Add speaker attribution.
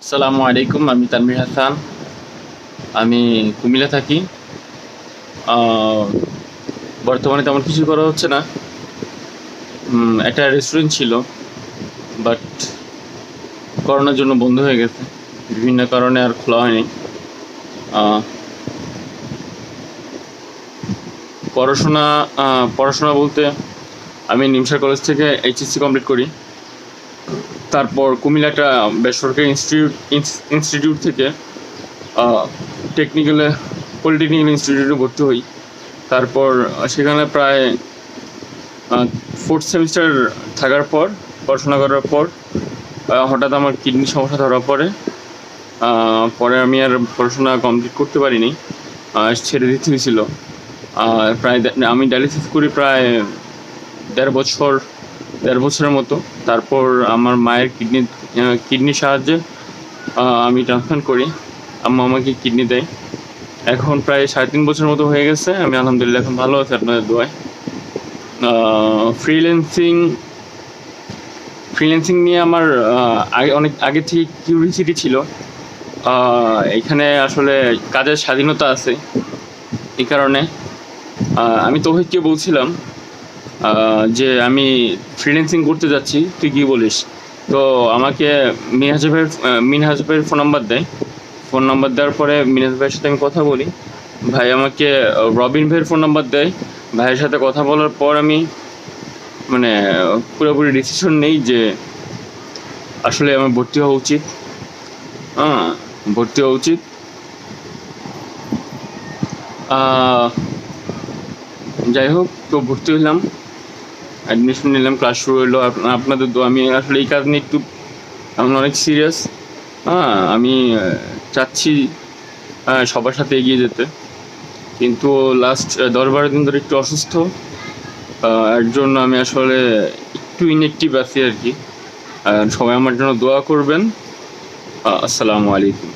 Speaker 1: আসসালামু আলাইকুম। আমি তানভীর হাসান। আমি কুমিল্লা থাকি। বর্তমানে তেমন কিছু করা হচ্ছে না। একটা রেস্টুরেন্ট ছিল, বাট করোনার জন্য বন্ধ হয়ে গেছে। বিভিন্ন কারণে আর খোলা হয়নি। পড়াশোনা পড়াশোনা বলতে আমি নিমসার কলেজ থেকে এইচএসসি কমপ্লিট করি। তারপর কুমিল্লা একটা বেসরকারি ইনস্টিটিউট থেকে পলিটেকনিক্যাল ইনস্টিটিউটে ভর্তি হই। তারপর সেখানে প্রায় 4th সেমিস্টার থাকার পর, পড়াশোনা করার পর হঠাৎ আমার কিডনির সমস্যা ধরা পড়ে। পরে আমি আর পড়াশোনা কমপ্লিট করতে পারিনি, ছেড়ে দিতে হয়েছিল। প্রায় আমি ডায়ালিসিস করি প্রায় 1.5 বছরের মতো। তারপর আমার মায়ের কিডনির সাহায্যে আমি ট্রান্সপ্লান্ট করি। আম্মা আমাকে কিডনি দেয়। এখন প্রায় 3.5 বছরের মতো হয়ে গেছে। আমি আলহামদুলিল্লাহ এখন ভালো আছি আপনাদের দোয়ায়। ফ্রিল্যান্সিং নিয়ে আমার অনেক আগে থেকে কিউরিওসিটি ছিল। এখানে আসলে কাজের স্বাধীনতা আছে, এই কারণে আমি তৌহিদকে বলছিলাম যে আমি ফ্রিল্যান্সিং করতে যাচ্ছি, তুই কী বলিস? তো আমাকে মিনহাজ ভাইয়ের ফোন নাম্বার দেওয়ার পরে মিনহাজ ভাইয়ের সাথে আমি কথা বলি। ভাই আমাকে রবিন ভাইয়ের ফোন নাম্বার দেয়। ভাইয়ের সাথে কথা বলার পর আমি পুরোপুরি ডিসিশন নেই যে আসলে আমার ভর্তি হওয়া উচিত। যাই হোক, তো ভর্তি হইলাম, অ্যাডমিশন নিলাম, ক্লাস শুরু হলো। আপনাদের আমি আসলে এই কাজ নিয়ে আমি অনেক সিরিয়াস। আমি চাচ্ছি সবার সাথে এগিয়ে যেতে, কিন্তু লাস্ট 10-12 দিন ধরে একটু অসুস্থ। এর জন্য আমি আসলে একটু ইনঅ্যাক্টিভ আছি আর কি। সবাই আমার জন্য দোয়া করবেন। আসসালামু আলাইকুম।